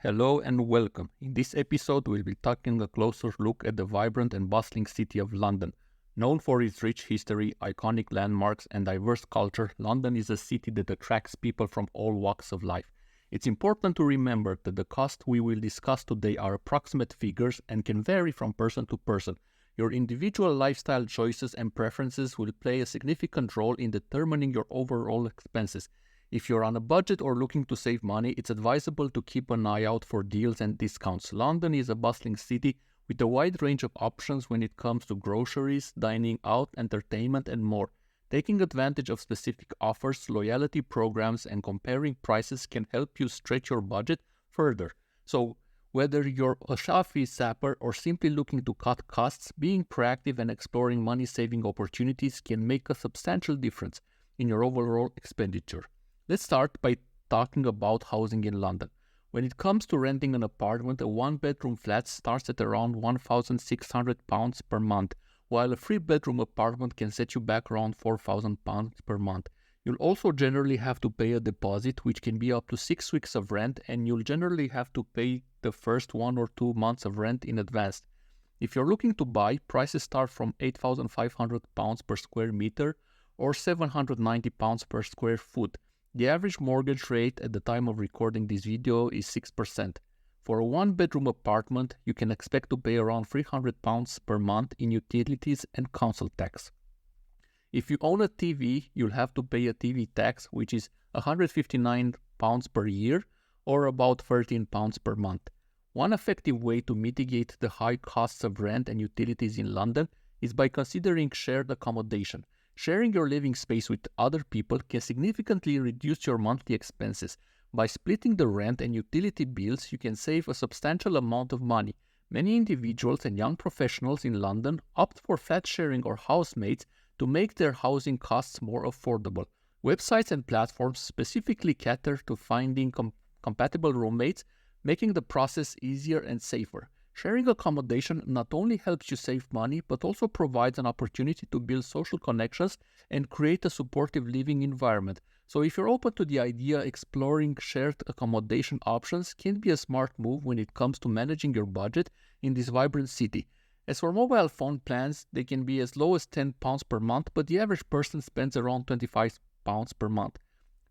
Hello and welcome. In this episode, we'll be taking a closer look at the vibrant and bustling city of London. Known for its rich history, iconic landmarks, and diverse culture, London is a city that attracts people from all walks of life. It's important to remember that the costs we will discuss today are approximate figures and can vary from person to person. Your individual lifestyle choices and preferences will play a significant role in determining your overall expenses. If you're on a budget or looking to save money, it's advisable to keep an eye out for deals and discounts. London is a bustling city with a wide range of options when it comes to groceries, dining out, entertainment, and more. Taking advantage of specific offers, loyalty programs, and comparing prices can help you stretch your budget further. So, whether you're a shelfie sapper or simply looking to cut costs, being proactive and exploring money-saving opportunities can make a substantial difference in your overall expenditure. Let's start by talking about housing in London. When it comes to renting an apartment, a one-bedroom flat starts at around £1,600 per month, while a three-bedroom apartment can set you back around £4,000 per month. You'll also generally have to pay a deposit, which can be up to 6 weeks of rent, and you'll generally have to pay the first 1 or 2 months of rent in advance. If you're looking to buy, prices start from £8,500 per square meter or £790 per square foot. The average mortgage rate at the time of recording this video is 6%. For a one-bedroom apartment, you can expect to pay around £300 per month in utilities and council tax. If you own a TV, you'll have to pay a TV tax, which is £159 per year or about £13 per month. One effective way to mitigate the high costs of rent and utilities in London is by considering shared accommodation. Sharing your living space with other people can significantly reduce your monthly expenses. By splitting the rent and utility bills, you can save a substantial amount of money. Many individuals and young professionals in London opt for flat sharing or housemates to make their housing costs more affordable. Websites and platforms specifically cater to finding compatible roommates, making the process easier and safer. Sharing accommodation not only helps you save money, but also provides an opportunity to build social connections and create a supportive living environment. So if you're open to the idea, exploring shared accommodation options can be a smart move when it comes to managing your budget in this vibrant city. As for mobile phone plans, they can be as low as £10 per month, but the average person spends around £25 per month.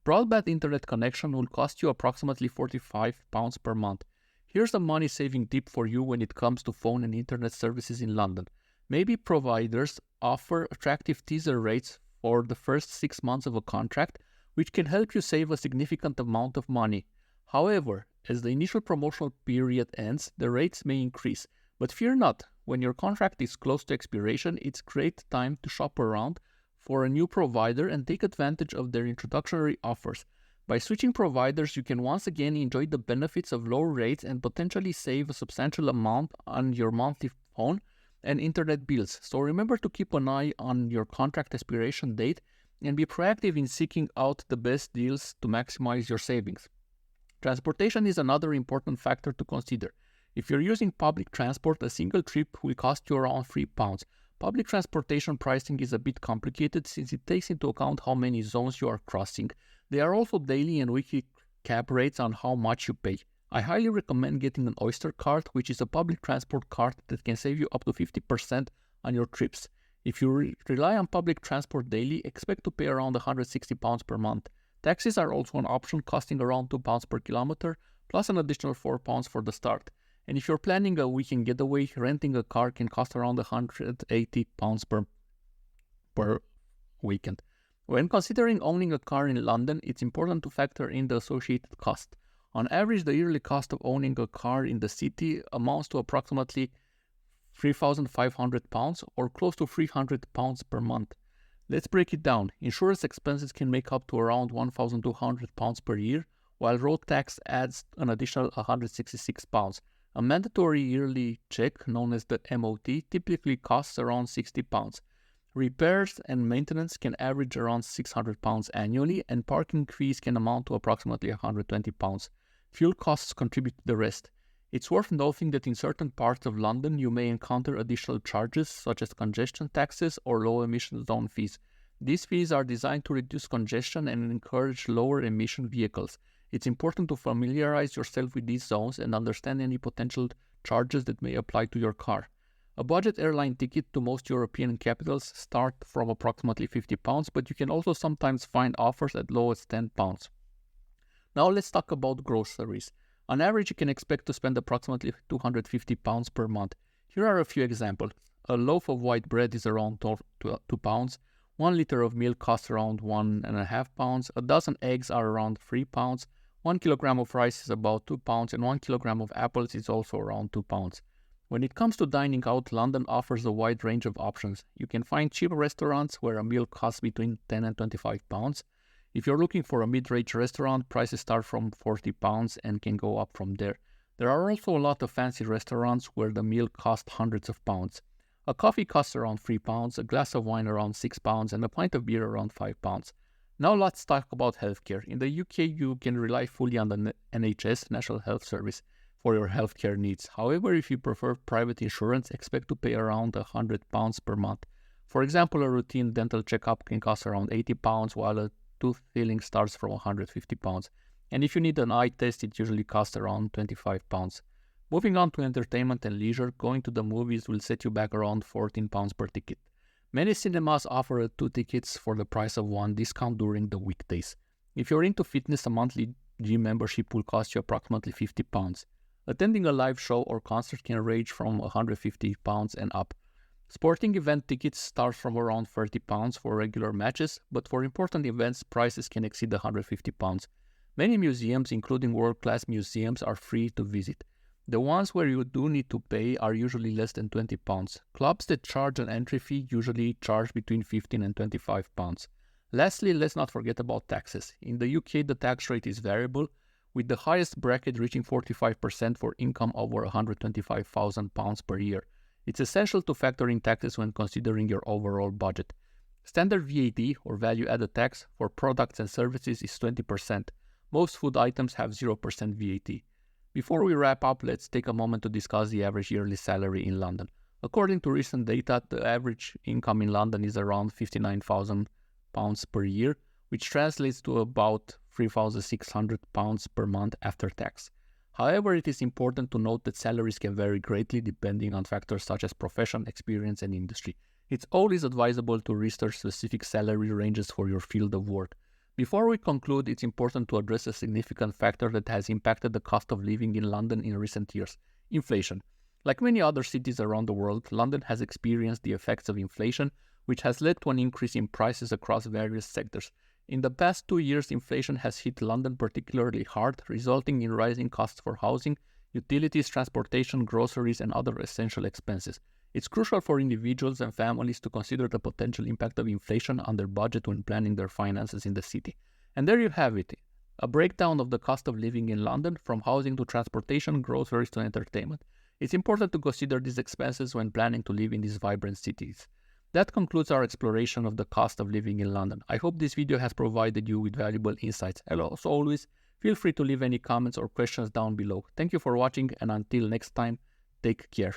Broadband internet connection will cost you approximately £45 per month. Here's a money-saving tip for you when it comes to phone and internet services in London. Maybe providers offer attractive teaser rates for the first 6 months of a contract, which can help you save a significant amount of money. However, as the initial promotional period ends, the rates may increase. But fear not, when your contract is close to expiration, it's great time to shop around for a new provider and take advantage of their introductory offers. By switching providers, you can once again enjoy the benefits of low rates and potentially save a substantial amount on your monthly phone and internet bills. So remember to keep an eye on your contract expiration date and be proactive in seeking out the best deals to maximize your savings. Transportation is another important factor to consider. If you're using public transport, a single trip will cost you around £3. Public transportation pricing is a bit complicated since it takes into account how many zones you are crossing. There are also daily and weekly cap rates on how much you pay. I highly recommend getting an Oyster card, which is a public transport card that can save you up to 50% on your trips. If you rely on public transport daily, expect to pay around £160 per month. Taxis are also an option, costing around £2 per kilometer, plus an additional £4 for the start. And if you're planning a weekend getaway, renting a car can cost around £180 per weekend. When considering owning a car in London, it's important to factor in the associated cost. On average, the yearly cost of owning a car in the city amounts to approximately £3,500 or close to £300 per month. Let's break it down. Insurance expenses can make up to around £1,200 per year, while road tax adds an additional £166. A mandatory yearly check, known as the MOT, typically costs around £60. Repairs and maintenance can average around £600 annually, and parking fees can amount to approximately £120. Fuel costs contribute to the rest. It's worth noting that in certain parts of London, you may encounter additional charges such as congestion taxes or low emission zone fees. These fees are designed to reduce congestion and encourage lower emission vehicles. It's important to familiarize yourself with these zones and understand any potential charges that may apply to your car. A budget airline ticket to most European capitals start from approximately £50, but you can also sometimes find offers as low as £10. Now let's talk about groceries. On average, you can expect to spend approximately £250 per month. Here are a few examples. A loaf of white bread is around £2. 1 liter of milk costs around £1.5. A dozen eggs are around £3. 1 kilogram of rice is about £2, and 1 kilogram of apples is also around £2. When it comes to dining out, London offers a wide range of options. You can find cheap restaurants where a meal costs between £10 and £25. If you're looking for a mid-range restaurant, prices start from £40 and can go up from there. There are also a lot of fancy restaurants where the meal costs hundreds of pounds. A coffee costs around £3, a glass of wine around £6, and a pint of beer around £5. Now let's talk about healthcare. In the UK, you can rely fully on the NHS, National Health Service, for your healthcare needs. However, if you prefer private insurance, expect to pay around £100 per month. For example, a routine dental checkup can cost around £80, while a tooth filling starts from £150. And if you need an eye test, it usually costs around £25. Moving on to entertainment and leisure, going to the movies will set you back around £14 per ticket. Many cinemas offer 2 tickets for the price of 1 discount during the weekdays. If you're into fitness, a monthly gym membership will cost you approximately £50. Attending a live show or concert can range from £150 and up. Sporting event tickets start from around £30 for regular matches, but for important events, prices can exceed £150. Many museums, including world-class museums, are free to visit. The ones where you do need to pay are usually less than £20. Clubs that charge an entry fee usually charge between £15 and £25. Lastly, let's not forget about taxes. In the UK, the tax rate is variable, with the highest bracket reaching 45% for income over £125,000 per year. It's essential to factor in taxes when considering your overall budget. Standard VAT, or value-added tax, for products and services is 20%. Most food items have 0% VAT. Before we wrap up, let's take a moment to discuss the average yearly salary in London. According to recent data, the average income in London is around £59,000 per year, which translates to about £3,600 per month after tax. However, it is important to note that salaries can vary greatly depending on factors such as profession, experience, and industry. It's always advisable to research specific salary ranges for your field of work. Before we conclude, it's important to address a significant factor that has impacted the cost of living in London in recent years: inflation. Like many other cities around the world, London has experienced the effects of inflation, which has led to an increase in prices across various sectors. In the past 2 years, inflation has hit London particularly hard, resulting in rising costs for housing, utilities, transportation, groceries, and other essential expenses. It's crucial for individuals and families to consider the potential impact of inflation on their budget when planning their finances in the city. And there you have it, a breakdown of the cost of living in London, from housing to transportation, groceries to entertainment. It's important to consider these expenses when planning to live in these vibrant cities. That concludes our exploration of the cost of living in London. I hope this video has provided you with valuable insights. And as always, feel free to leave any comments or questions down below. Thank you for watching, and until next time, take care.